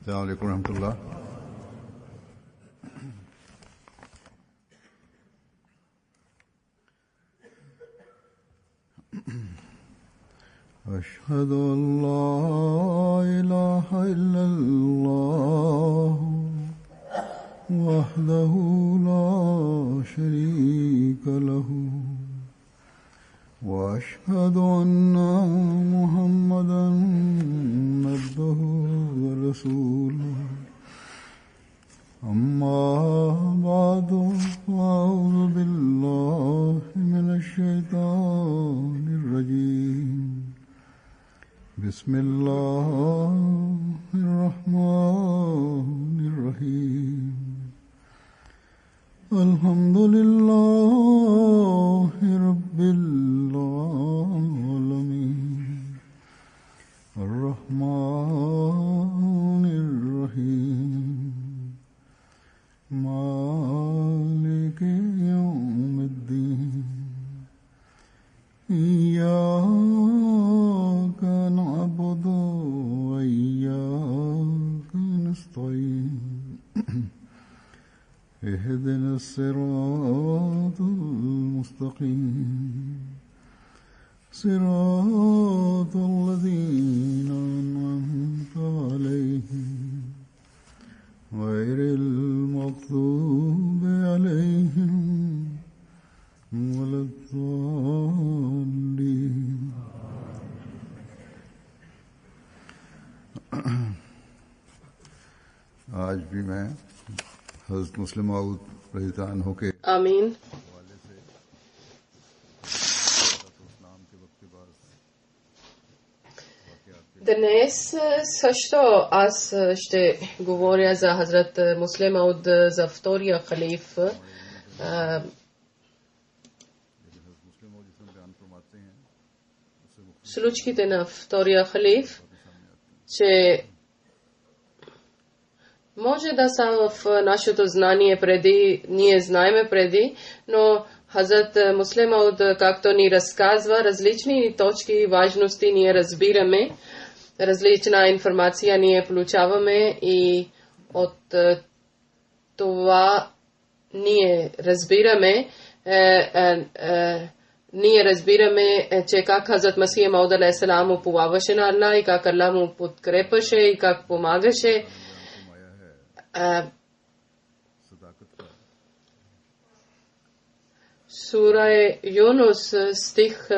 अस्सलाम वालेकुम रहमतुल्लाह। أشهد أن لا إله إلا الله وحده لا شريك له وأشهد أن محمدا عبده ورسوله أما بعد فأعوذ بالله من الشيطان الرجيم بسم الله الرحمن الرحيم الحمد لله رب العالمين الرحمن الرحيم مالك يوم الدين إياك نعبد وإياك نستعين اهدنا الصراط المستقيم صراط الذين أنعمت عليهم غير المغضوب عليهم ولا الضالين आज भी मैं हज़रत मुस्लिम मऊद रज़ियल्लाहु अन्हु के Amin. Днес също аз ще говоря за Хазрат Муслим Мауд, за втория халиф. Случките на втория халиф, че може да са в нашето знание преди, ние знаеме преди, но Хазрат Муслим Мауд, както ни разказва, различни точки и важности ние разбираме, различна информация ние получаваме и от това ние разбираме, че как Хазрат Масих Мауд алейхиссалам уповаваше на Аллах и как Аллах му подкрепаше и как помагаше. Сура Юнус, стих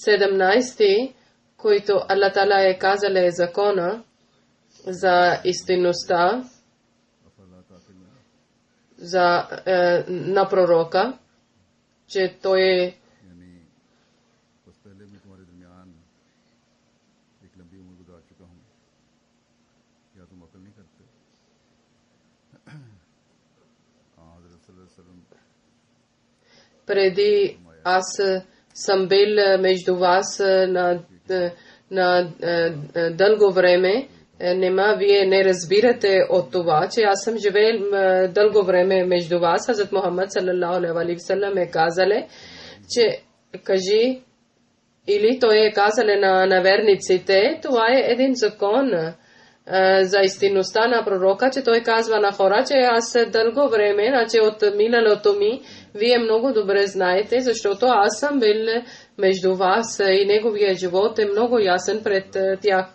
17, който Аллах Таала е казал закона за истинността на пророка, че той е преди аз съм бил между вас на дълго време. Нема вие не разбирате от това, че аз съм живеел дълго време между вас. Хазрат Мухаммад саллаллаху алейхи ва саллям е казале, че кажи, или той е казале на верниците, това е един закон за истинността на пророка, че той казва на хора, че аз дълго време, значи от миналото ми, вие много добре знаете, защото аз съм бил между вас и неговия живот е много ясен пред тях.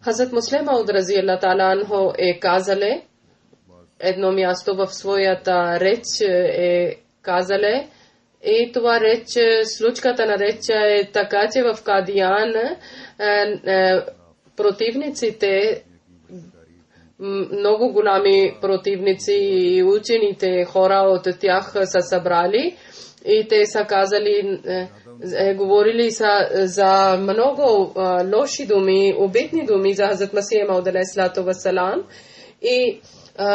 Хазрат Муслим Мауд разияллаху таала анху е казале, едно място в своята реч е казале, и това реч, случката на реча е така, че в Кадиян противниците, много голями противници и учените хора от тях са събрали и те са казали, говорили са за много лоши думи, обидни думи за Хазрат Масих Мауд алейхиссалату вассалам и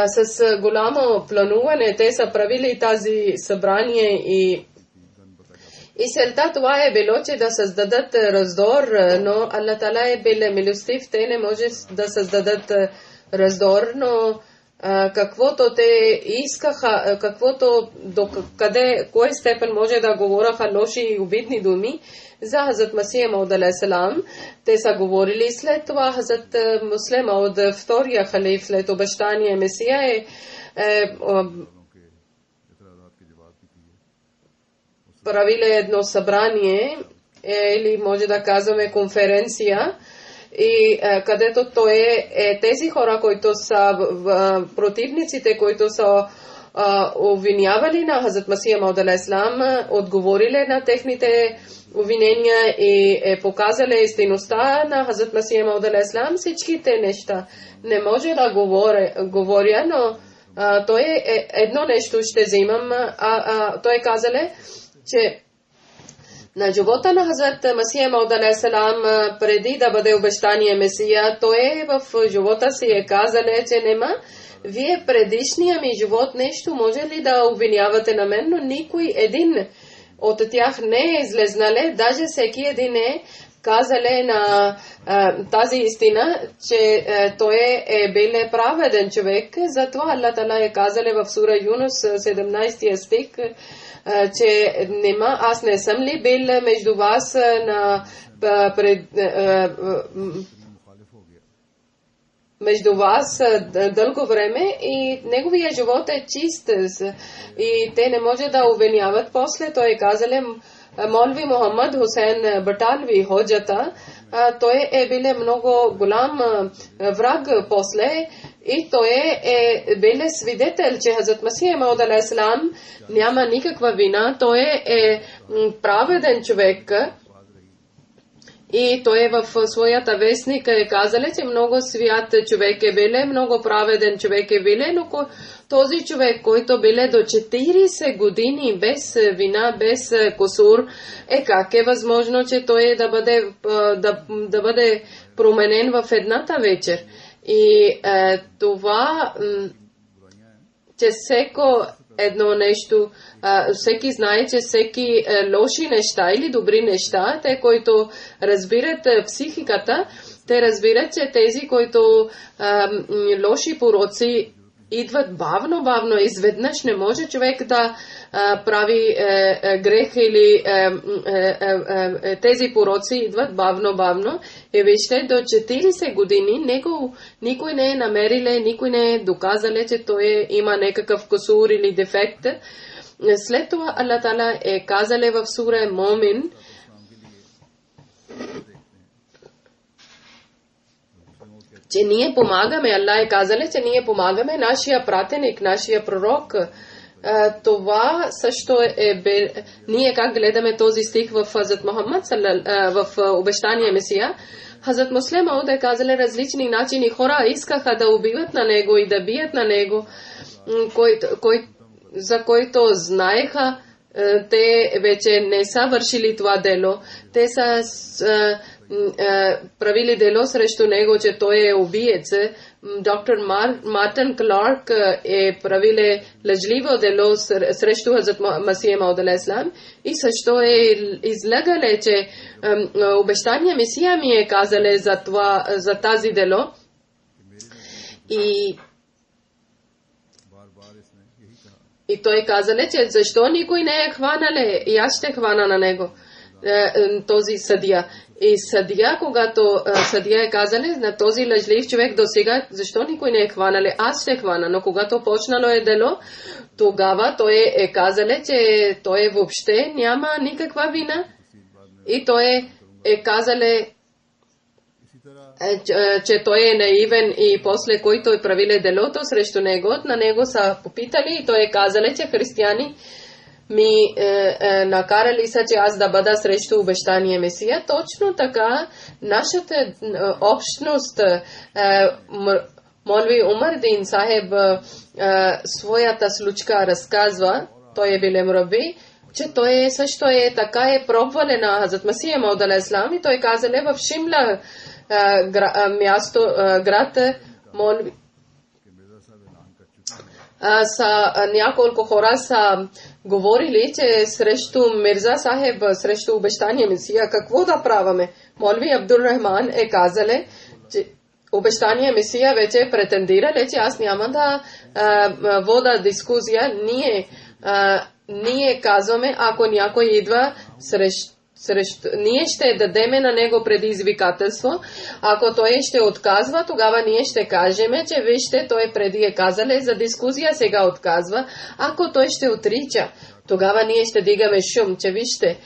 с голямо плануване те са правили тази събрание и целта това е било, че да създадат раздор, но Аллах Таала е бил милостив, те не може да създадат раздор, но каквото те искаха, каквото до къде, кой степен може да говораха лоши и обидни думи за Хазрат Масия Мауд алейхиссалам. Те са говорили след това Хазрат Муслим Мауд, втория халиф след обещания Месия, правили едно събрание или може да казваме конференция, и където тези хора, които са противниците, които са обвинявали на Хазрат Масия Мауд алейхиссалам, отговорили на техните обвинения и показали истинността на Хазрат Масия Мауд алейхиссалам. Всичките неща не може да говоря, но той едно нещо ще взимам. Той казали, че на живота на Хазрат Масия Мауд алейхиссалам, преди да бъде обещания Месия, той в живота си казале, че нема вие предишния ми живот нещо може ли да обвинявате на мен, но никой един от тях не е излезнале, даже всеки един е казале на тази истина, че той е бил праведен човек. Затова Аллах Таала е казале в сура Юнус 17 стих, че нема, аз не съм ли бил между вас на между вас дълго време и неговия живот е чист и те не може да обвиняват. После той казале, Молви Мухаммад Хусейн Баталви ходжата, той е бил много голям враг после и той е бил свидетел, че Хазрат Масия Мауд алейхиссалам няма никаква вина, той е праведен човек. И той в своята вестник е казали, че много свят човек е бил, много праведен човек е бил, но този човек, който бил до 40 години без вина, без косур, как е възможно, че той да бъде променен в едната вечер. И това, че всеко едно нещо, всеки знае, че всеки лоши неща или добри неща, те, които разбират психиката, те разбират, че тези, които лоши пороци идват бавно, изведнъж не може човек да прави грех или тези пороци идват бавно. И вижте, до 40 години никой не е намерил, никой не е доказал, че той има някакъв косур или дефект. След това Аллах Таала е казал в сура Момин, че ние помагаме, Аллах е казал, че ние помагаме нашия пратеник, нашия пророк. Това също ние как гледаме този стих в Хазрат Мухаммад, в обещания Месия. Хазрат Муслим Мауд е казал различни начини. Хора искаха да убиват на него и да бият на него, за който знаеха, те вече не са вършили това дело. Те са правили дело срещу него, че той е убиец. Доктор Мартин Кларк е правил лъжливо дело срещу Хазрат Масия Мауд алейхиссалам и също е излагал, че обещания Месия ми е казал за тази дело. И той казал, че защо никой не е хванал, и аз ще хвана на него този съдия. И съдия, когато съдия е казал на този лъжлив човек до сега, защо никой не е хванал, аз ще хвана. Но когато почнало е дело, тогава той е казал, че той въобще няма никаква вина. И той е казал, че той е наивен и после който е правил делото срещу него, на него са попитали и той е казал, че християни ми накарали са, че аз да бъда срещу обещания Месия. Точно така нашата общност, Молви Умар Дин Сахеб своята случка разказва, той е бил мраби, че той също е така е пробвали на Хазрат Масия Мауд алейхиссалам и той казал в Шимла място, град Молви. Няколко хора са говорили, че срещу Мирза Сахеб, срещу обещания Месия, какво да праваме? Молви Абдул Рахман е казал, че обещания Месия вече претендирали, че аз няма да вода дискусия. Ние казваме, ако някой идва ние ще дадеме на него предизвикателство. Ако той ще отказва, тогава ние ще кажем, че вижте, той преди е казал за дискусия, сега отказва. Ако той ще отрича, тогава ние ще дигаме шум, че вижте,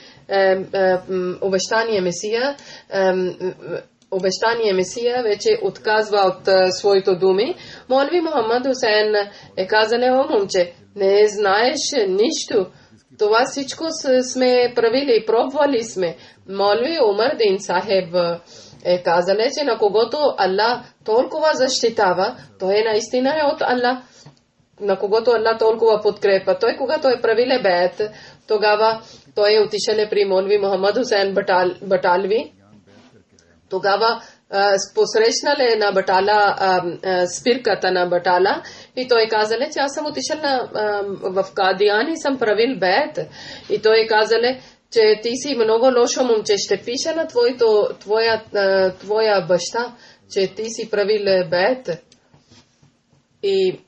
обещание Месия вече отказва от своите думи. Молви Мохамад Хусейн е казал, момче, не знаеш нищо. Това всичко сме правили, пробвали сме. Молви Умар Дин Сахеб е казал, че на когото Аллах толкова защитава, той наистина е от Аллах. На когото Аллах толкова подкрепа. Той, когато е правиле бейт, тогава той е отишъл при Молви Мохамад Хусейн Баталви. Тогава посрещнали на Батала спирката на Батала и той казал, че аз съм отишъл в Кадиян и съм правил бейт. И той казал, че ти си много лошо момче, ще пиша на твоя баща, че ти си правил бейт. И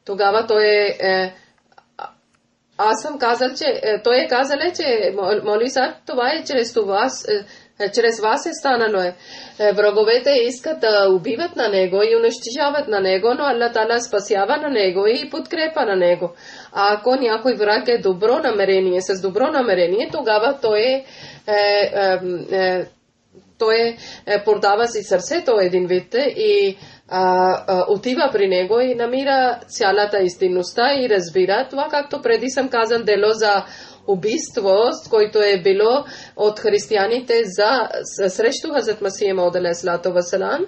тогава той аз съм казал, че той е казал, че моли са, това е чрез вас е станало. Враговете искат да убиват на него и унищожават на него, но Аллах Таала спасява на него и подкрепа на него. А ако някой враг е добро намерение, с добро намерение, тогава той продава си сърцето един вид и отива при него и намира цялата истинността и разбира това, както преди съм казал, дело за убийство, което е било от християните срещу Хазрат Масия Мауд алейхиссалату вассалам.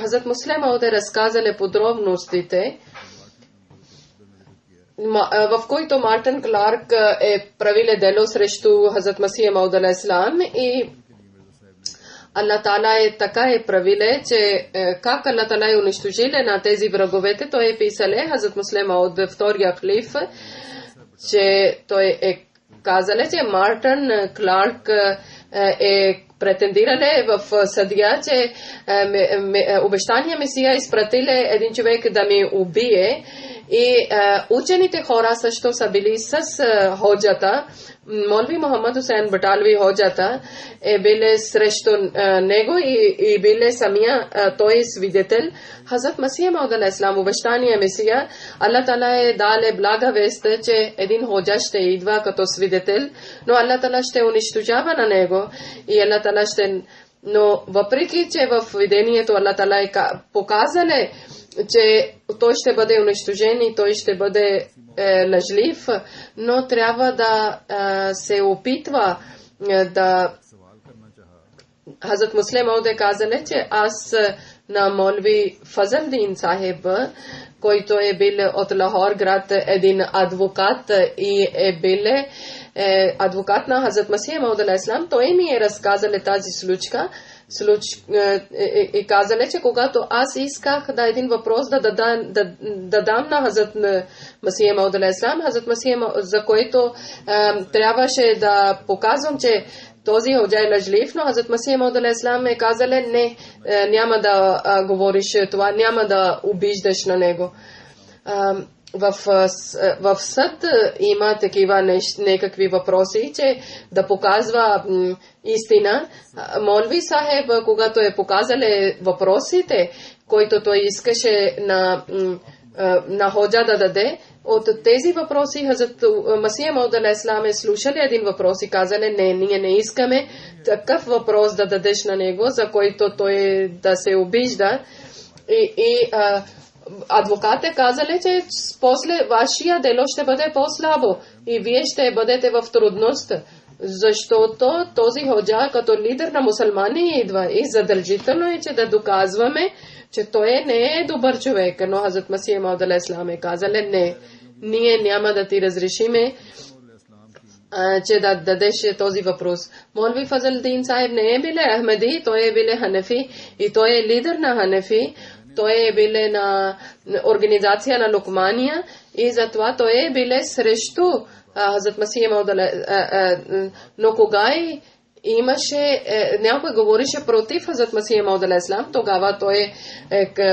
Хазрат Муслим Мауд разказали подробностите, в който Мартин Кларк е правиле дело срещу Хазрат Масия Мауд алейхиссалам и Allah Ta'ala е така е правиле, че как Allah Ta'ala е унищожиле на тези враговете, той е писале, Хазрат Муслим от втория халиф, че той е казале, че Мартин Кларк е претендирале в съдия, че обещания Месия изпратиле един човек да ми убие и учените хора също са били с ходжата. Молви Мохамад Хусейн Баталви ходжата е биле срещу него и биле самия той свидетел. Хазрат Масия Мауд алейхиссалам обещания Месия, Аллах Таала е дале блага вест, че един ходжа ще идва като свидетел, но Аллах Таала ще унищожава на него и Аллах Таала ще... Но въпреки, че в видението Аллах Таала е показале, че той ще бъде унищожен и той ще бъде лъжлив, но трябва да се опитва да... Хазрат Муслим Мауд е казале, че аз на Молви Фазъл Дин Сахеб, който е бил от Лахор град един адвокат и е бил адвокат на Хазрат Масия Мауд алейхиссалам, той ми е разказал тази случка и казале, че когато аз исках да един въпрос да дам на Хазрат Масия Мауд алейхиссалам, Хазрат Масия, за който трябваше да показвам, че този ходжа е лъжлив, но Хазрат Масия Мауд алейхиссалам е казале, не, няма да говориш това, няма да обиждаш на него. В съд има такива някакви въпроси, че да показва истина. Молви Сахеб, когато е показале въпросите, които той искаше на ходжа да даде, от тези въпроси Хазрат Масия Мауд алейхиссалам е слушали един въпрос и казали, не, ние не искаме такъв въпрос да дадеш на него, за който той да се обижда. Адвокат е казали, че после вашия дело ще бъде по-слабо и вие ще бъдете в трудност, защото този ходжа като лидер на мусулмани идва и задължително е, че да доказваме, че той не е добър човек. Но Хазрат Масия Мауд алейхиссалам е казали, не, ние няма да ти разрешиме, че да дадеш този въпрос. Молви Фазъл Дин Сахеб не е биле Ахмеди, той е биле Ханефи и той е лидер на Ханефи. Той е биле на организация на Лукмания и затова той е биле срещу Хазрат Масия Мауд. Но кога имаше, някой говореше против Хазрат Масия Мауд алейхиссалам, тогава той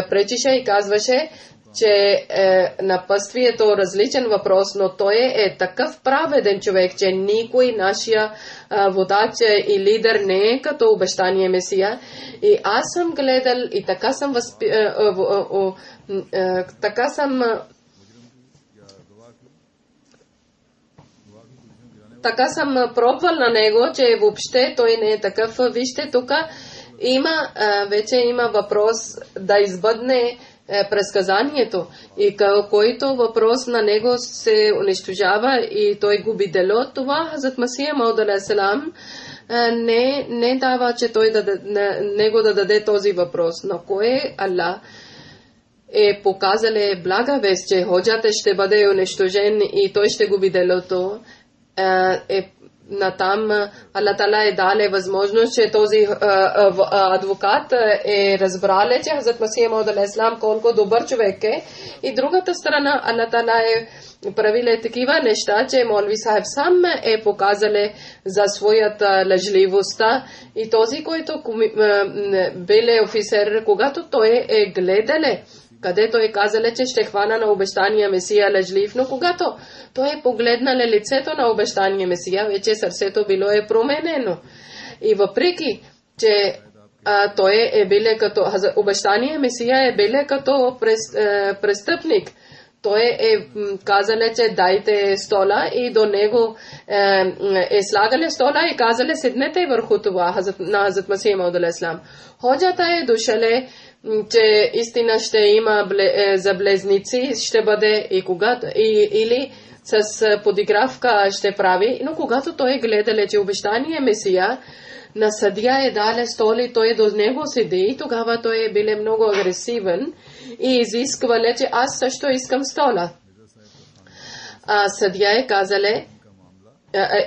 пречише и казваше, че напътствието е различен въпрос, но той е такъв праведен човек, че никой нашия водач и лидер не е като обещания Месия. И аз съм гледал и така съм пробвал на него, че въобще той не е такъв. Вижте, тук вече има въпрос да избъдне предсказанието и който въпрос на него се унищожава и той губи дело, това Хазрат Масия Мауд алейхиссалам не дава, че той него да даде този въпрос. Но кое Аллах е показал блага вест, че ходжата ще бъде унищожен и той ще губи делото. Натам Аллах Тала е дале възможност, че този адвокат е разбрал, че Хазрат Масия Мауд алейхиссалам колко добър човек е. И другата страна Аллах Тала е правил такива неща, че Молви Сахиб сам е показал за своята лъжливостта. И този, който бил офицер, когато той е гледал, където е казал, че ще хвана на обещания Месия лъжлив, но когато той е погледнал лицето на обещания Месия, вече сърцето било е променено. И въпреки, че той е биле като обещания Месия е биле като престъпник, той е казал, че дайте стола и до него е слагал стола и казал, седнете върху това на Хазрат Масия Мауд алейхиссалам. Ходжата е дошъл, че истина ще има за близнаци, ще бъде и когато или с подигравка ще прави, но когато той гледал, че обещания Месия на съдия е дале столи, той до него седи и тогава той е бил много агресивен и изисквал, че аз също искам стола. Съдия е казале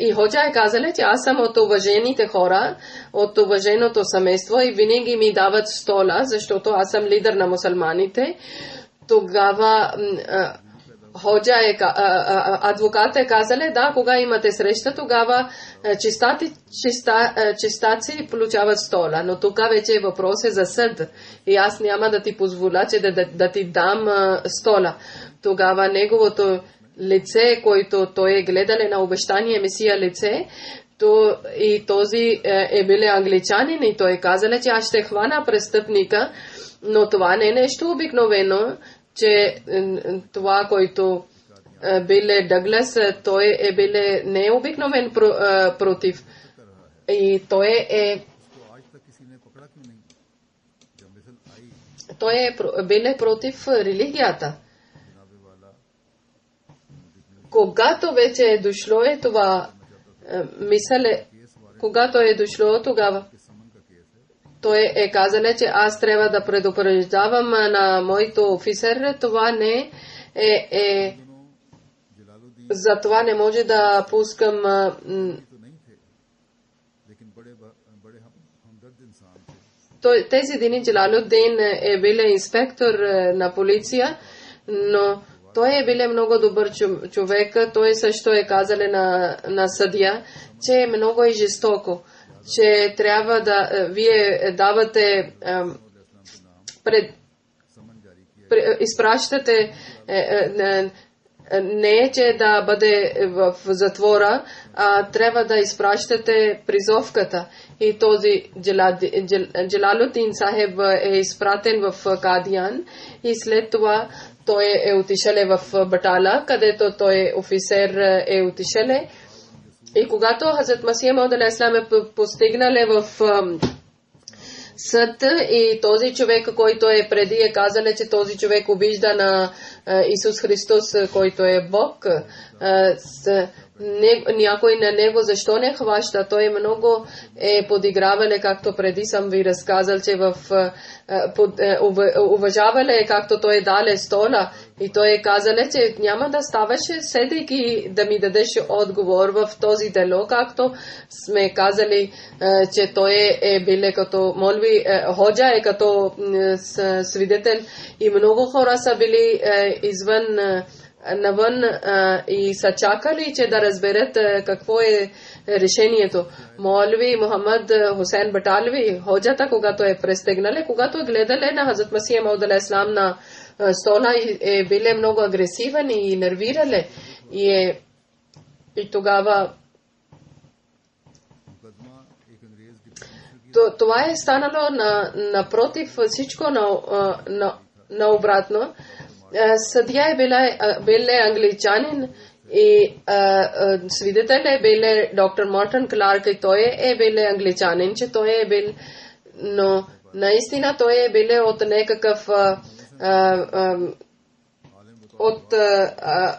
и ходжа е казале, че аз съм от уважените хора, от уваженото семейство и винаги ми дават стола, защото аз съм лидер на мусулманите. Тогава адвокат е казале, да, кога имате среща, тогава чистаци получават стола. Но тук вече въпрос е за съд и аз няма да ти позволя, че да ти дам стола. Тогава неговото лице, който той е гледал на обещание Месия лице, и този е бил англичанин и той казал, че аз ще хвана престъпника, но това не е нещо обикновено, че това, който бил Дъглас, той е бил необикновен против. И той е бил против религията. Когато вече е дошло това мисъле, когато е дошло тогава, той е казал, че аз трябва да предупреждавам на моето офицер, това не е за това не може да пускам тези дни Джалалуддин е бил инспектор на полиция, но той е бил много добър човек. Той също е казал на съдия, че е много жестоко, че трябва да вие давате изпращате не е, че да бъде в затвора, а трябва да изпращате призовката. И този Джалалуддин Сахеб е изпратен в Кадиян и след това той е отишъл в Батала, където той офицер е отишъл. И когато Хазрат Масия Мауд алейхиссалам е постигнал в съд и този човек, който е преди е казал, че този човек обижда на Исус Христос, който е Бог, някой на него защо не хваща? Той много е подигравал, както преди съм ви разказал, че уважавал както той даде стола и той е казал, че няма да ставаше седейки да ми дадеш отговор в този дело, както сме казали, че той е бил като молви, ходжа е като свидетел и много хора са били извън навън и са чакали, че да разберат какво е решението. Молви Мухаммад Хусейн Баталви, ходжата, когато е престегнале, когато е гледале на Хазрат Масия Мауд алейхи салам на стола и биле много агресивен и нервирале. И тогава това е станало напротив всичко наобратно. Съдия е бил англичанин и свидетел е бил доктор Мортън Кларк и той е бил англичанин, че той е бил, но наистина той е бил от някакъв от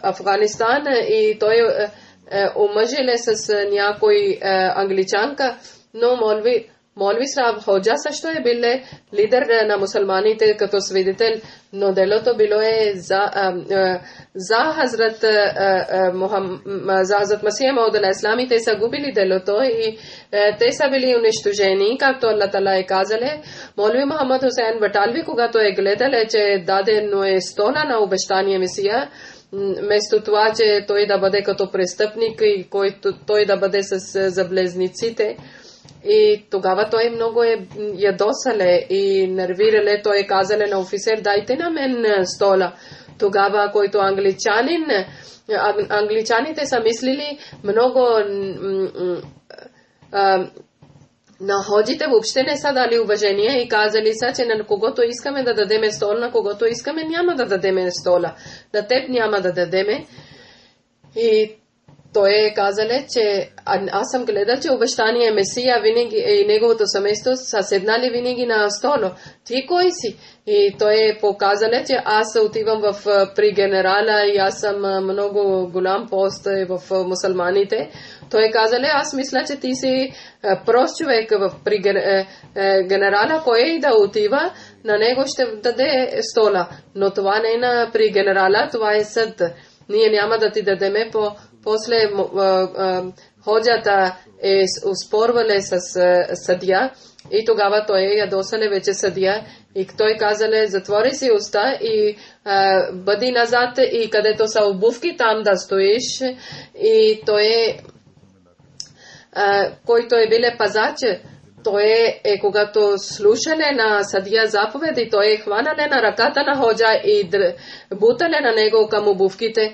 Афганистан и той омъжиле с някой англичанка, но Молви Сраб Ходжа също е бил лидер на мусулманите като свидетел, но делото било е за Хазрат Масия Мауд алейхи салам и те са губили делото и те са били унищожени, както Аллах Таала е казале. Молви Мухаммад Хусейн Баталви, когато е гледале, че дадено е стола на обещания Месия, вместо това, че той да бъде като престъпник и който той да бъде с заблезниците, и тогава той много ядосале и нервирале, той е казале на офицер, дайте на мен стола. Тогава, който англичаните са мислили много на ходжите въобще не са дали уважение и казали са, че на когото искаме да дадеме стола, на когото искаме няма да дадеме стола. На теб няма да дадеме. И той е казале, че аз съм гледал, че обещания Месия винаги и неговото семейство са седнали винаги на столо. Ти кой си? И той е показале, че аз отивам при генерала и аз съм много голям пост в мусулманите. Той е казале, аз мисля, че ти си прост човек при генерала, кой да отива, на него ще даде стола. Но това не е при генерала, това е съд. Ние няма да ти дадеме после ходжата е успорвале с съдия и тогава той е ядосале вече съдия и той казале, затвори си уста и бъди назад и където са обувки там да стоиш и той който е биле пазач, той е когато слушале на съдия заповеди, той е хванале на ръката на ходжа и бутале на него към обувките.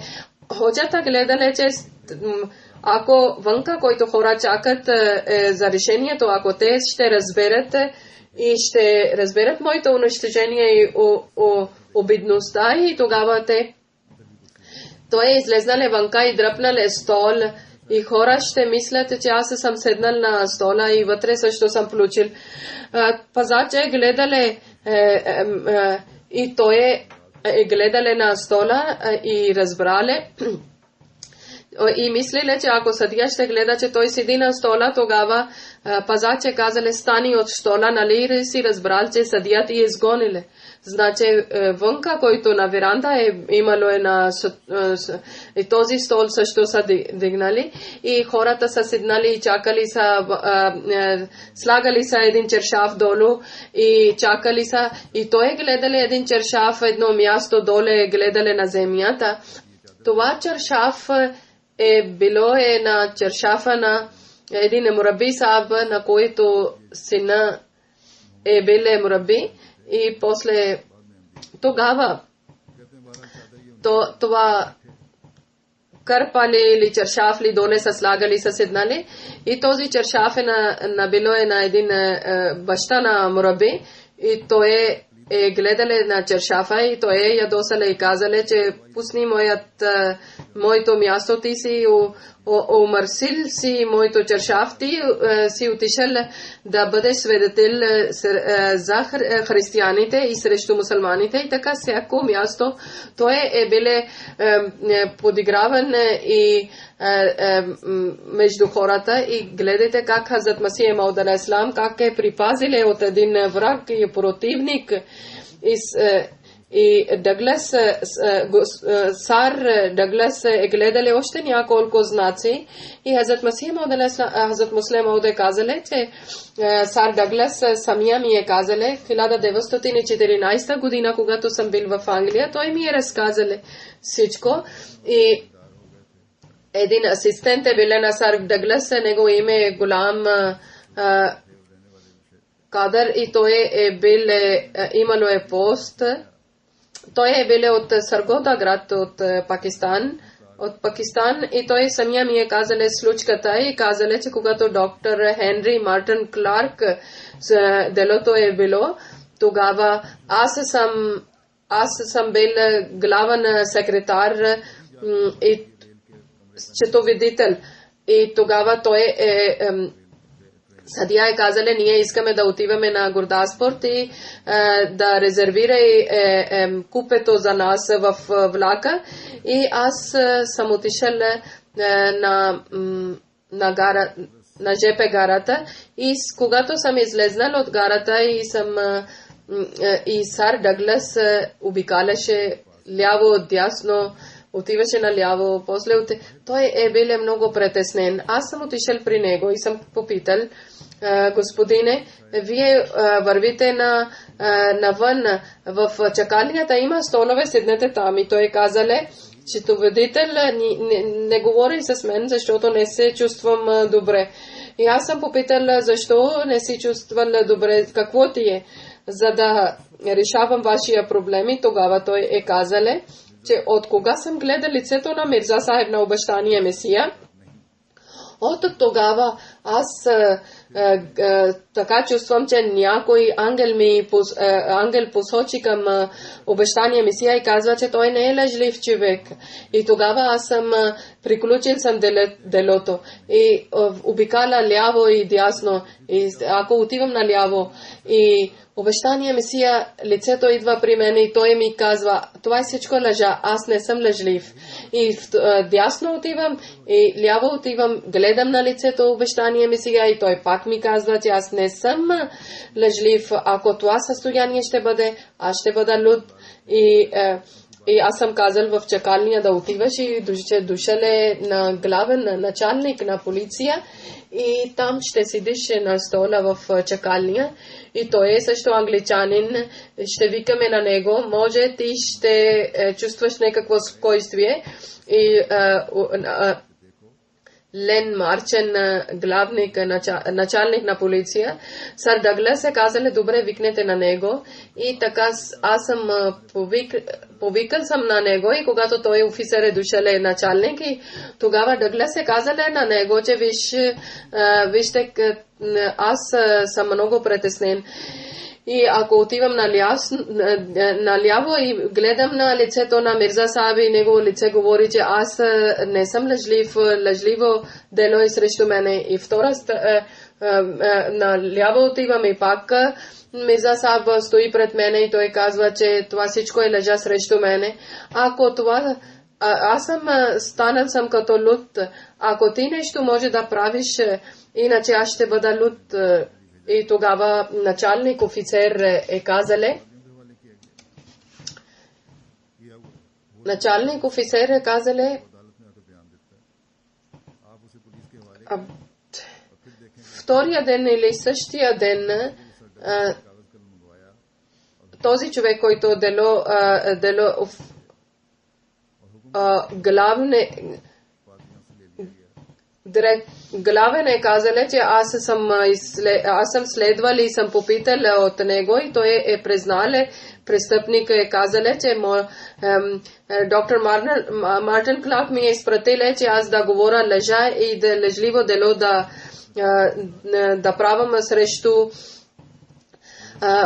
Ходжата гледале, че ако вънка, който хора чакат за решението, ако те ще разберат и ще разберат моето унищожение и обидността и тогава той е излезнале вънка и дръпнале стол и хора ще мислят, че аз съм седнал на стола и вътре също съм получил. Пазаче гледале и той е гледале на стола и разбрале и мислиле, че ако съдия ще гледа, че той седи на стола, тогава пазаче казале, стани от стола, нали си разбрал, че съдия ти изгониле. Значи вънка, който на веранда е имало и този стол също са дигнали и хората са седнали и чакали са, слагали са един чершаф долу и чакали са и той гледали един чершаф, едно място доле гледали на земята. Това чершаф е било на чершафа на един мураби саб, на който сина е биле мураби и после тогава това кърпали или чершаф ли доле са слагали, са седнали и този чершаф на било на един баща на мураби и той е гледале на чершафа и той е ядосале и казале, че пусни моето място, ти си омърсил си моето чершаф, ти си отишъл да бъдеш свидетел за християните и срещу мусулманите и така всяко място той е биле подиграван и между хората и гледайте как Хазрат Масия Мауд алейхи салам как е припазиле от един враг и противник И Даглас, Сар Даглас е гледали още няколко знаци и Хазрат Муслим Мауд казале, че Сар Даглас самия ми е казале 1914 година, когато съм бил в Англия, той ми е разказале всичко и един асистент е бил на Сар Даглас, него име е Голам Кадър и той е бил, имало е пост. Той е бил от Саргода град от Пакистан и той самия ми е казале случката и казале, че когато доктор Хенри Мартин Кларк делото е било, тогава аз съм бил главен секретар и счетоводител и тогава той е съдия е казале, ние искаме да отиваме на Гурдаспорт и да резервира купето за нас в влака и аз съм отишъл на ЖП гарата и когато съм излезнал от гарата и Сар Даглас обикаляше ляво, дясно, отиваше наляво, после той е бил много притеснен. Аз съм отишъл при него и съм попитал, господине, вие вървите навън в чакалнята, има столове, седнете там. И той казале, счетоводител, не говори с мен, защото не се чувствам добре. И аз съм попитал, защо не си чувствал добре, какво ти е, за да решавам вашия проблеми. Тогава той е казале, че от кога съм гледал лицето на Мирза Сахиб на обещания Месия, от тогава аз така чувствам, че някой ангел посочи към обещания Месия и казва, че той не е лъжлив човек. И тогава аз съм приключил съм делото и обикаля ляво и дясно. И ако отивам наляво и обещания Месия, лицето идва при мен и той ми казва, това е всичко лъжа, аз не съм лъжлив. И дясно отивам и ляво отивам, гледам на лицето обещания Месия и той пак ми казва, че аз не съм лъжлив. Ако това състояние ще бъде, аз ще бъда луд. И аз съм казал в чакалния да отиваш и дошъл е на главен началник на полиция и там ще седиш на стола в чакалния и той е също англичанин, ще викаме на него, може ти ще чувстваш някакво спокойствие и Лен Марчен, главник, началник на полиция, Сар Даглас е казали, добре, викнете на него. И така аз съм повикал съм на него и когато той офицер е дошъл началник и тогава Даглас е казали на него, че вижте, аз съм много притеснен. И ако отивам наляво и гледам на лицето на Мирза Сахиб и негово лице говори, че аз не съм лъжлив, лъжливо дело е срещу мене. И втора наляво отивам и пак Мирза Сахиб стои пред мене и той казва, че това всичко е лъжа срещу мене. Ако това аз станал съм като луд, ако ти нещо може да правиш, иначе аз ще бъда луд. И тогава началник офицер е казале, втория ден или същия ден този човек, който дело главен е казале, че аз съм следвал и съм попитал от него и той е признал, престъпник е казале, че доктор Мартин Кларк ми е изпратил, че аз да говоря лъжа и да лъжливо дело да правам срещу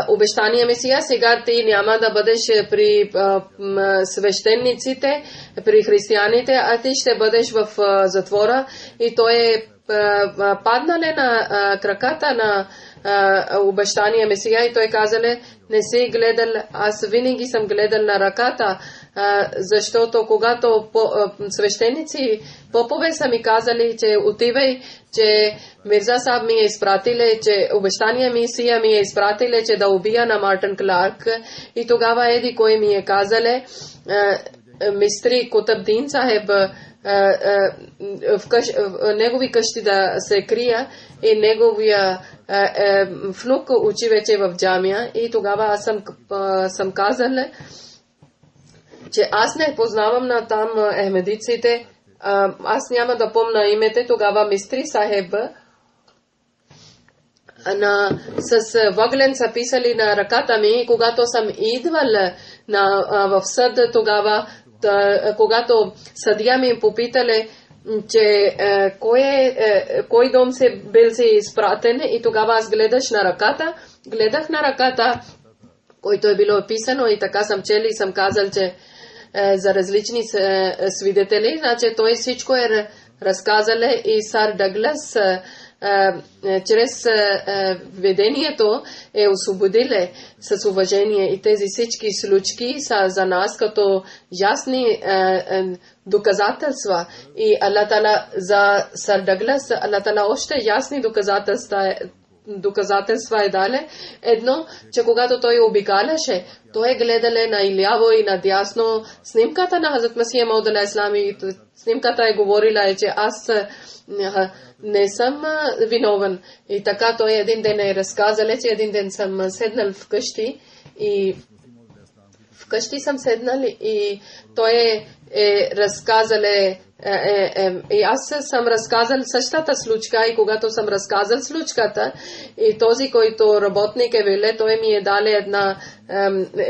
обещания Месия. Сега ти няма да бъдеш при свещениците, при християните, а ти ще бъдеш в затвора. И той паднале на краката на обещания Месия и той казале, не си гледал, аз винаги съм гледал на ръката, защото когато свещеници, попове са ми казали, че отивай, че Мирза Саб ми е изпратиле, че обещания Месия ми е изпратиле, че да убия на Мартин Кларк и тогава еди кой ми е казале, мистри Кутабдин Сахеб в негови къщи да се крия и неговия внук учи вече в джамия и тогава аз съм казала, че аз не познавам на там ахмедиците, аз няма да помня името, тогава мистри Сахеб с въглен са писали на ръката ми и когато съм идвал в съд, тогава когато съдия ми попитали, че кой дом се бил се изпратен и тогава аз гледах на ръката, който е било описано и така съм чели и съм казал, че за различни свидетели, значи той всичко е разказале и Сър Дъглас чрез ведението е освободиле с уважение и тези всички случки са за нас като ясни доказателства и Аллах Тала за Сър Дъглас, Аллах Тала още ясни доказателства е дале. Едно, че когато той обикаляше, той гледале на иляво и на дясно снимката на Хазрат Масия Мауд алейхи салам и снимката е говорила, че аз не съм виновен. И така той един ден е разказал, че един ден съм седнал вкъщи и вкъщи съм седнал и той е разказал и аз съм разказал същата случка и когато съм разказал случката и този, който работник е биле, той ми е дал една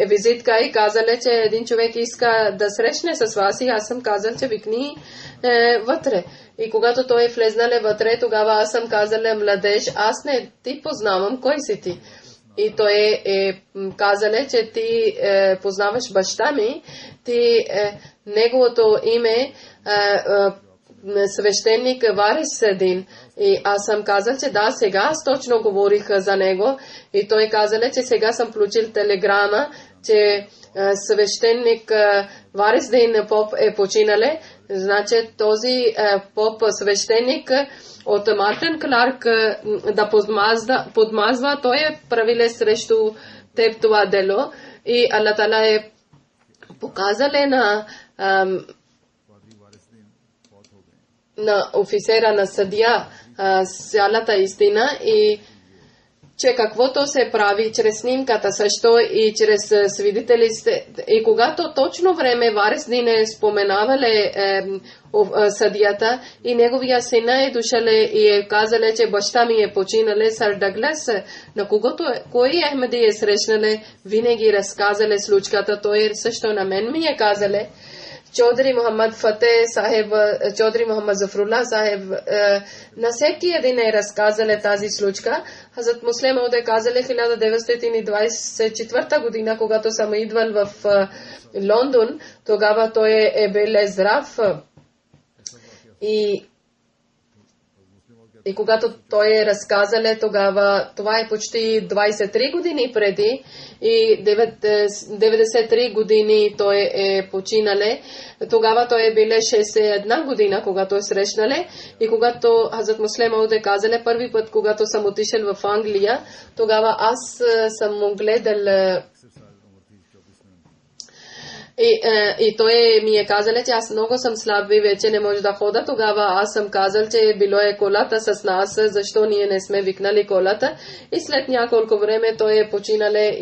визитка и казале, че един човек иска да срещне с вас и аз съм казал, че викни вътре. И когато той е влезнале вътре, тогава аз съм казала, младеж, аз не ти познавам, кой си ти? И той е казале, че ти познаваш баща ми, неговото име свещеник Варис Седин. И аз съм казал, че да, сега аз точно говорих за него. И той казале, че сега съм получил телеграма, че свещеник Варис Седин поп е починале. Значи този поп свещеник от Мартин Кларк да подмазва, той е правиле срещу теб това дело. И Аллах Тала е показале на офицера на съдия цялата истина и че каквото се прави чрез снимката също и чрез свидетелите. И когато точно време Варис Дин е споменавале съдията и неговия сина е дошале и е казале, че баща ми е починале, Сър Дъглас, на когото кой Ахмеди е срещнале, винаги разказале случката, той също на мен ми е казале. Чодри Мухаммад Фатeh Сахеб, Чодри Мухаммад Зафрулlah Сахеб, на всеки един е разказале тази случка. Хазрат Муслим Мауд е казале 1924 година, когато съм идвал в Лондон, тогава той е бил здрав и когато той е разказале, тогава това е почти 23 години преди и 93 години той е починале. Тогава той е биле 61 година, когато е срещнале и когато Хазрат Муслим Мауд е казале първи път, когато съм отишъл в Англия, тогава аз съм му гледал и той ми е казал, че аз много съм слаб и вече не може да хода. Тогава аз съм казал, че било е колата с нас, защо ние не сме викнали колата. И след няколко време той е починале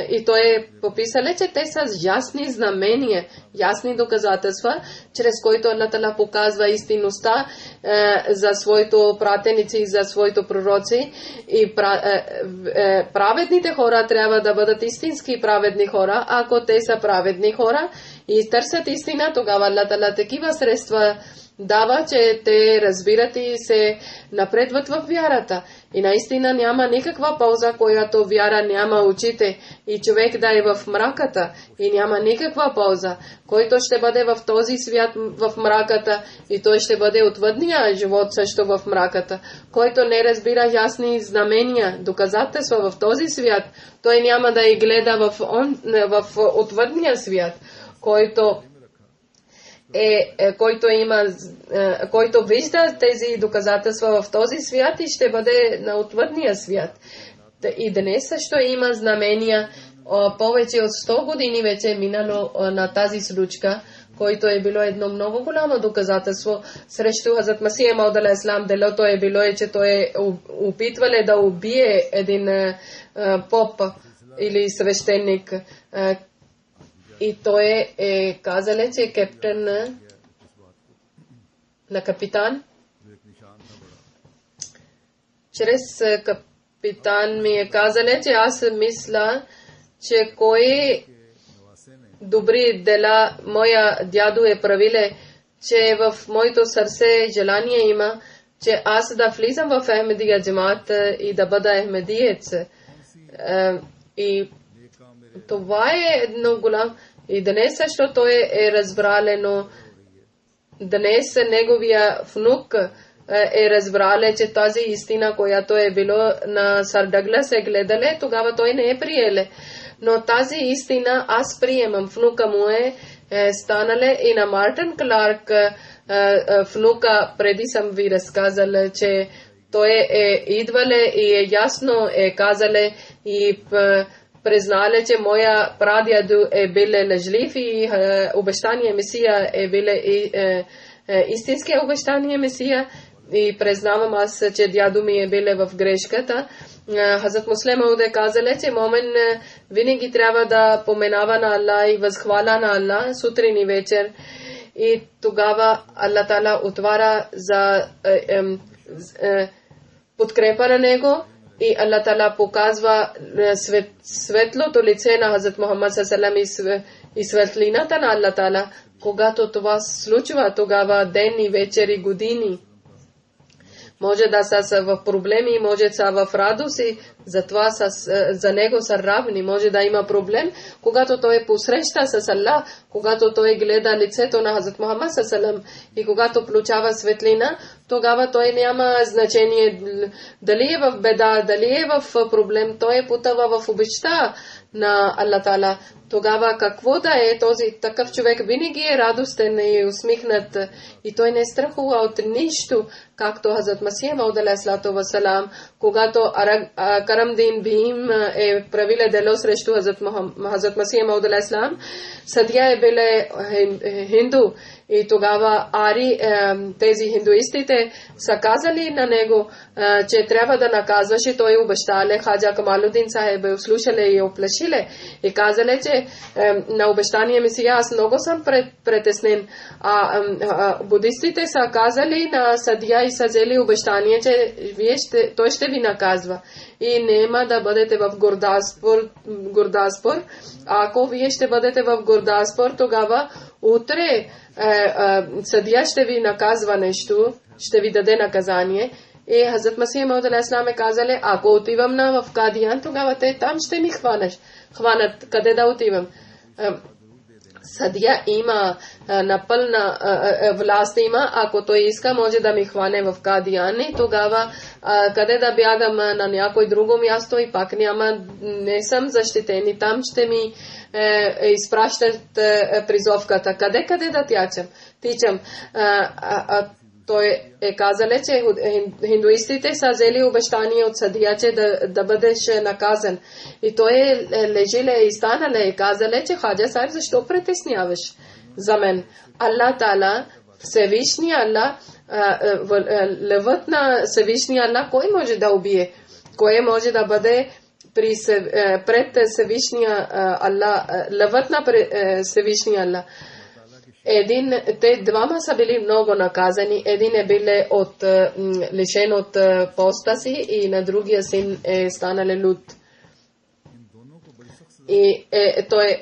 и той е пописале, че те са ясни знамения, ясни доказателства, чрез които Аллах Тала показва истинността за своите пратеници и за своите пророци. И праведните хора трябва да бъдат истински праведни хора, ако те са праведни хора и търсят истина, тогава Аллах Таала такива средства дава, че те разбират и се напредват в вярата. И наистина няма никаква полза, която вяра няма очите и човек да е в мраката и няма никаква полза. Който ще бъде в този свят в мраката и той ще бъде отвъдния живот също в мраката. Който не разбира ясни знамения, доказателства в този свят, той няма да и гледа в отвъдния свят. Който вижда тези доказателства в този свят и ще бъде на отвъдния свят. И днес също има знамения, повече от 100 години вече е минало на тази случка, който е било едно много голямо доказателство срещу Хазрат Масия Мауд алейхи салам. Делото е било, че той е опитвал да убие един поп или свещеник. И той е казал, че капитан на капитан, чрез капитан ми е казал, че аз мисля, че кои добри дела моя дядо е правиле, че в моето сърце желание има, че аз да влизам в Ахмедия джамат и да бъда ахмедиец. И това е едно голям. И днес също той е разбралено. Днес неговия внук е разбрале, че тази истина, която е било на Сардагла се гледале, тогава той не е приеле. Но тази истина аз приемам. Внука му е станале и на Мартин Кларк внука преди съм ви разказал, че той е идвале и е ясно е казале и признали, че моя прадядо е бил лъжлив и обещание Месия е бил истинския обещание Месия и признавам аз, че дядо ми е бил в грешката. Хазрат Муслим Мауд е казал, че момен винаги трябва да поменава на Аллах и възхваля на Аллах сутрин и вечер. И тогава Аллах Таала отваря за подкрепа на него. И Аллах Таала показва светлото лице на Хазрат Мухаммад саллаллаху алейхи и светлината на Аллах Таала. Когато това случва, тогава ден и вечер и години. Може да са в проблеми, може да са в радост и затова за него са равни. Може да има проблем, когато той посреща с Аллах, когато той гледа лицето на Хазрат Мухаммад саллаллаху и когато получава светлина, тогава той няма значение дали е в беда, дали е в проблем, той потъва в обичта на Аллах Таала. Тогава какво да е този такъв човек винаги е радостен и усмихнат и той не страхува от нищо, както Хазрат Масия Мауд алейхи салам, когато Карамдин Бим е правиле дело срещу Хазрат Масия Мауд алейхи салам, съдия е биле хинду и тогава тези хиндуистите са казали на него, че трябва да наказваше, той обещале, Хаджа Камалудин Сахеб услушале и оплашиле и казале, че на обещание Месия аз много съм притеснен. Будистите са казали на съдия и са взели обещание, че той ще ви наказва и няма да бъдете в Гурдаспур. Ако вие ще бъдете в Гурдаспур, тогава утре съдия ще ви наказва нещо, ще ви даде наказание. И Хазрат Масия Мауд алейхи салам е казали, ако отивам в Кадиян, тогава те там ще ми хванат. Къде да отивам? Съдия има напълна власт има, ако той иска, може да ми хване в Кадиян и тогава къде да бягам на някой друго място и пак не съм защитен и там ще ми изпращат призовката. Къде да тичам? Той е казал, че хиндуистите са взели обещание от съдия, че да бъдеш наказан. И той лежи и станал и казал, че Хаджа Сахиб, защо притесняваш за мен? Аллах Таала, Всевишния Аллах, лъвът на Всевишния Аллах, кой може да убие? Кой може да бъде пред Всевишния Аллах, лъвът на Всевишния Аллах? Те двама са били много наказани. Един е бил лишен от поста си и на другия син е станал луд. И той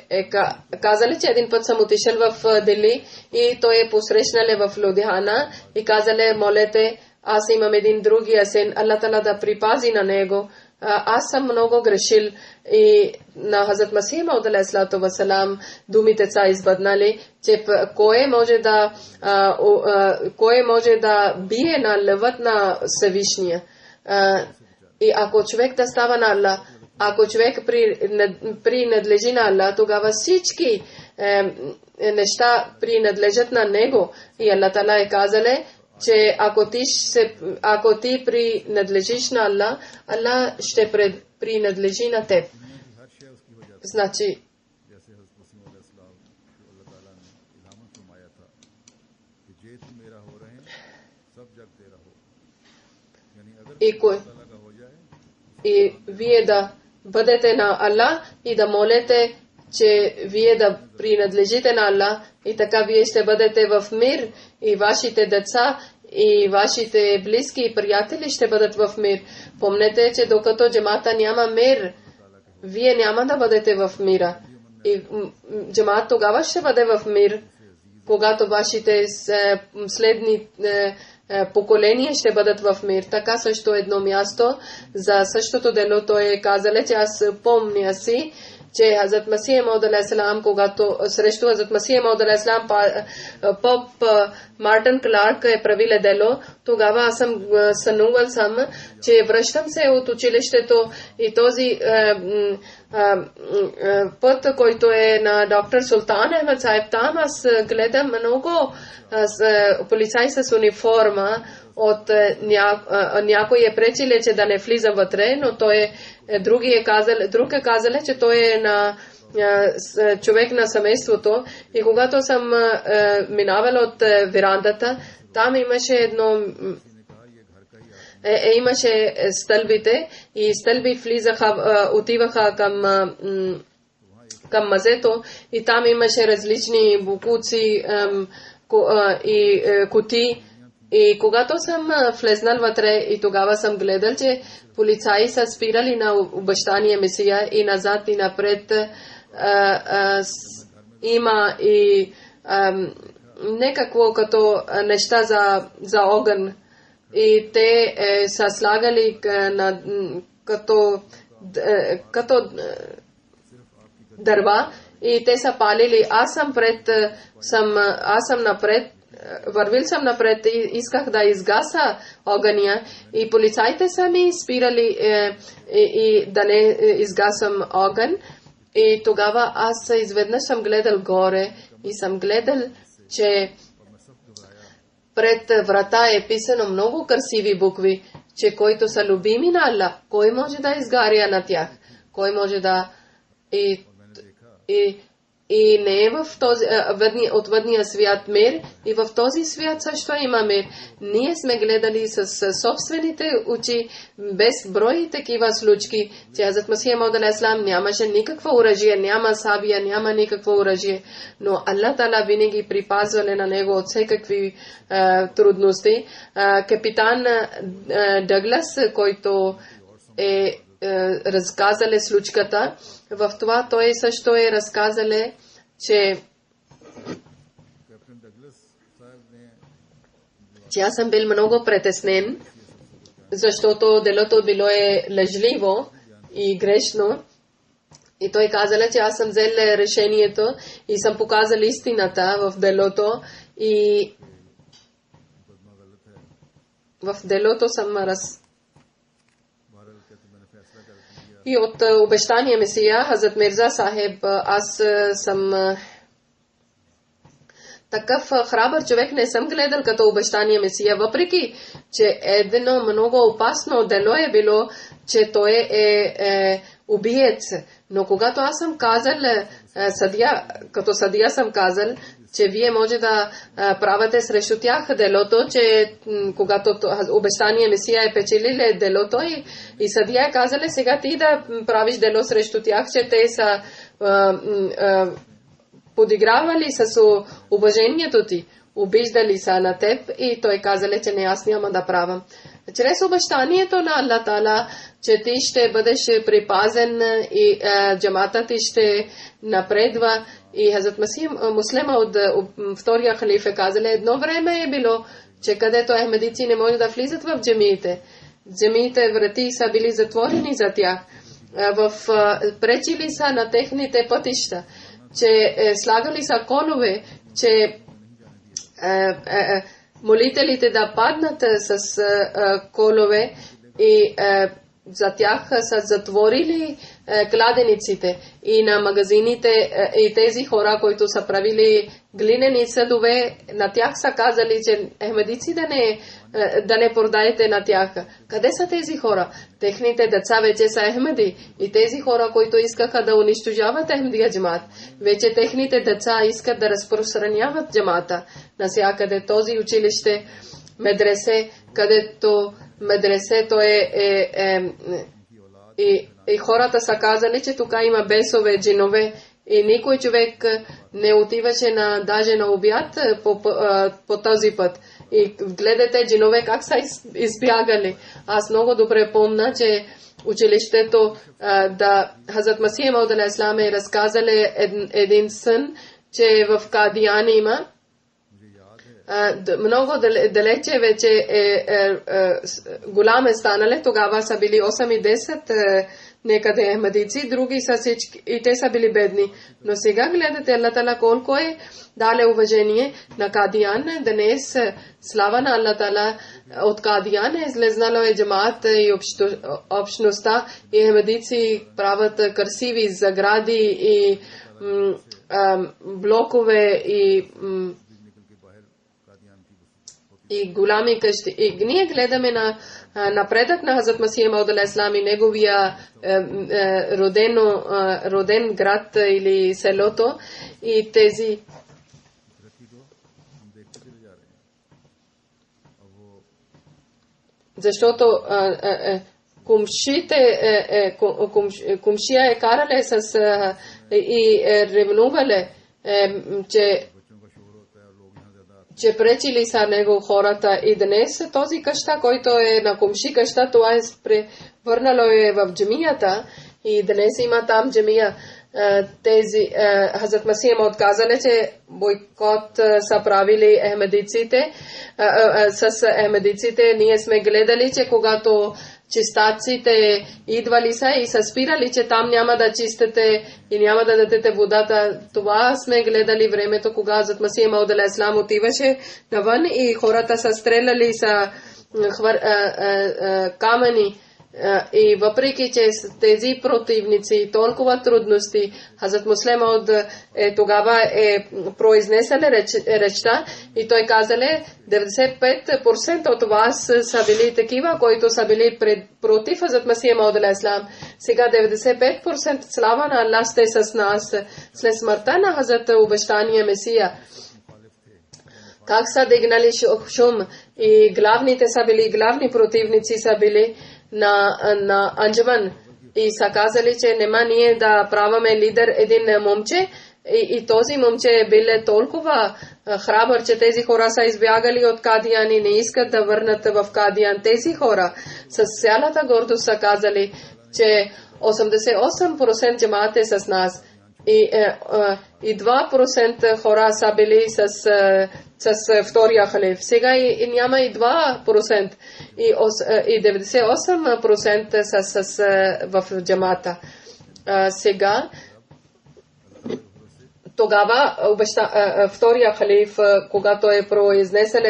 казали, че един път съм отишъл в Дели и той е посрещнал в Лудхиана и казали, молете, аз имам един другия син, Аллах Тала да припази на него. Аз съм много грешил и на Хазрат Масих Мауд алейхиссалату вассалам думите са избъднали, че кой може да бие на лъвът на Всевишния. И ако човек да става на Аллах, ако човек принадлежи на Аллах, тогава всички неща принадлежат на него. И Аллах Тала е казале, че ако ти принадлежиш на Аллах, Аллах ще принадлежи на теб. Значи, и вие да бъдете на Аллах и да молите, че вие да принадлежите на Аллах и така вие ще бъдете в мир и вашите деца и вашите близки и приятели ще бъдат в мир. Помнете, че докато джамата няма мир, вие няма да бъдете в мира. И джамат тогава ще бъде в мир, когато вашите следни поколения ще бъдат в мир. Така също едно място за същото дело той е казал, че аз помня си, че Хазрат Масих Мауд алейхиссалам, когато срещу Хазрат Масих Мауд алейхиссалам поп Мартин Кларк е правил дело, тогава аз съм сънувал сам, че връщам се от училището и този път, който е на доктор Султан Ахмед Сайб, там аз гледам много полицаи с униформа от някой е пречиле, че да не влиза вътре, но той друг е казал, че той е на човек на семейството. И когато съм минавал от верандата, там имаше имаше стълбите и стълби отиваха към мазето и там имаше различни букуци и кутии. И когато съм влезнал вътре и тогава съм гледал, че полицаи са спирали на обещания Месия и назад и напред има и некакво като неща за огън. И те са слагали като дърва и те са палили. Аз съм напред. Вървил съм напред и исках да изгаса огъня и полицаите са ми спирали и да не изгасам огън. И тогава аз изведнъж съм гледал горе и съм гледал, че пред врата е писано много красиви букви, че който са любими на Аллах, кой може да изгаря на тях, кой може да и не е в този отвъдния свят мир, и в този свят също има мир. Ние сме гледали с собствените очи без брой такива случки, че Хазрат Масих Мауд алейхиссалам нямаше никакво оръжие, няма сабия, няма никакво оръжие, но Аллах Тала винаги припазвали на него от всякакви трудности. Капитан Дъглас, който е разказале случката, в това той също е разказале, че аз съм бил много притеснен, защото делото било лъжливо и грешно. И той казале, че аз съм взел решението и съм показал истината в делото и в делото съм И от обещания Месия, Хазрат Мирза Сахеб, аз съм такъв храбър човек не съм гледал като обещания Месия, въпреки че едно много опасно дело е било, че той е убиец. Но когато аз съм казал, като съдия съм казал, че вие може да правите срещу тях делото, че когато обещания Месия е печелили делото и съдия е казал, сега ти да правиш дело срещу тях, че те са подигравали с уважението ти. обиждали са на теб и той казали, че не, аз няма да правам. Чрез обещанието на Аллах Таала, че ти ще бъдеш припазен и джамата ти ще напредва. И Хазрат Муслима от втория халиф е казали, едно време е било, че където ахмедици не могат да влизат в джамиите. Джамиите врати са били затворени за тях. Пречили са на техните пътища, че слагали са колове, че молителите да паднат с колове и за тях са затворили кладениците и на магазините и тези хора, които са правили глинени съдове, на тях са казали, че ахмедици да не продайте на тях. Къде са тези хора? Техните деца вече са ахмеди и тези хора, които искаха да унищожават ахмедия джамат, вече техните деца искат да разпространяват джамата навсякъде. Този училище, медресе, където медресето и хората са казали, че тук има бесове, джинове и никой човек не отиваше даже на обяд по този път. И гледате джинове как са избягали. Аз много добре помня, че училището Хазрат Масих Мауд алейхи салам е разказали един сън, че в Кадиян има много далече вече голям е станали, тогава са били 8 и 10 некъде ахмедици, други са всички и те са били бедни. Но сега гледате Аллах Таала колко е дале уважение на Кадиян. Днес слава на Аллах Таала от Кадиян е излезнало джамаат и общността и ахмедици правят красиви загради и блокове и голями къщи. И ние гледаме на напредък на Хазрат Масих Мауд алейхи салам и неговия роден град или селото и тези защото кумшия е карале и ревнувале, че пречили са него хората и днес този къща, който е на кумши къща, това е превърнало в джамията и днес има там джамия. Тези Хазрат Масих Мауд казали, че бойкот са правили ахмедиците с ахмедиците. Ние сме гледали, че когато чистаците идвали са и са спирали, че там няма да чистите и няма да дадете водата. Това сме гледали времето, кога Хазрат Масих Мауд алейхи салам отиваше навън и хората са стреляли с камъни. И въпреки, че тези противници и толкова трудности, Хазрат Муслим Мауд тогава е произнесали речта и той казали 95% от вас са били такива, които са били против Хазрат Масих Мауд алейхи салам. Сега 95% слава на Аллах сте с нас след смъртта на Хазрат обещания Месия. Как са дигнали шум и главните са били, главни противници са били на Анджуман и са казали, че нема ние да праваме лидер един момче и този момче е бил толкова храбър, че тези хора са избягали от Кадиян и не искат да върнат в Кадиян. Тези хора с цялата гордост са казали, че 88% джамаат е с нас и 2% хора са били с втория халиф. Сега и няма и 2%. И 98% са в джамата. Сега тогава втория халиф, когато е произнесел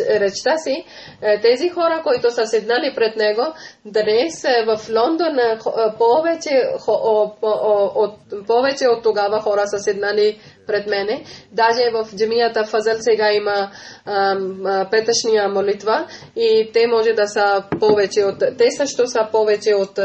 речта си, тези хора, които са седнали пред него, днес в Лондон повече от тогава хора са седнали пред мене. Даже в джамията Фазъл сега има петъчния молитва и те може да са повече те също са повече от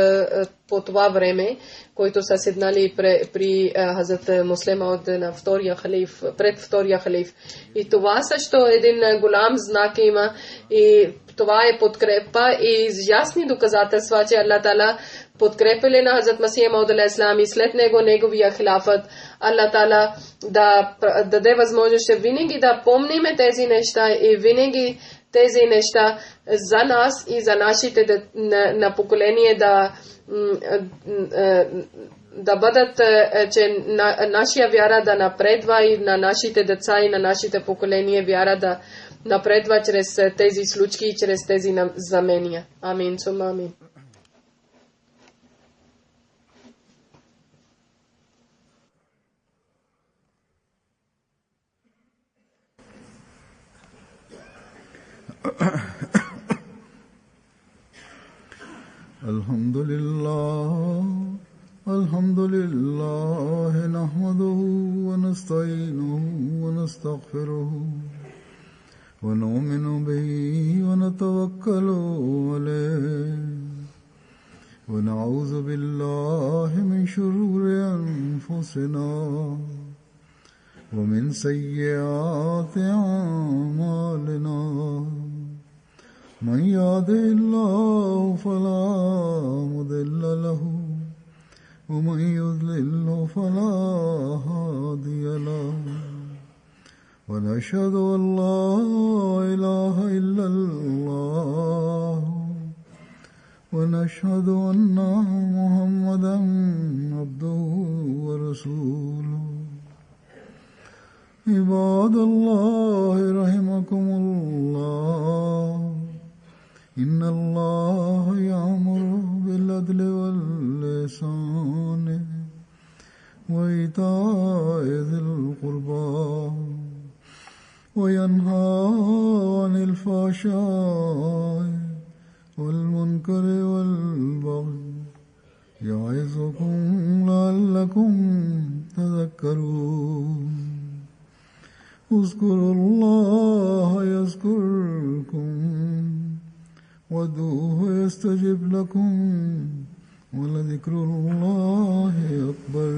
по това време, които са седнали при Хазрат Муслим Мауд на втория халиф, пред втория халиф. И това също един голям знак има и това е подкрепа и ясни доказателства, че Аллах Таала подкрепили на Хазрат Масих Мауд алейхи салам и след него неговия хилафът. Аллах Таала да даде възможност винаги да помниме тези неща и винаги тези неща за нас и за нашите на поколение да бъдат, че нашия вяра да напредва и на нашите деца и на нашите поколения вяра да напредва чрез тези случки и чрез тези знамения. Амин, сума амин. Alhamdulillah, nahmaduhu wa nasta'inuhu wa nastaghfiruhu wa nu'minu bihi wa natawakkalu alayhi wa na'udhu billahi min shururi anfusina wa min sayyiati a'malina. من يهده الله فلا مضل له ومن يضلل فلا هادي له ونشهد أن لا إله إلا الله ونشهد أن محمدا عبده ورسوله. عباد الله رحمكم الله إن الله يأمر بالعدل والإحسان وإيتاء ذي القربى وينهى عن الفحشاء والمنكر والبغي يعظكم لعلكم تذكرون. اذكروا الله يذكركم وادعوه يستجب لكم ولذكر الله أكبر.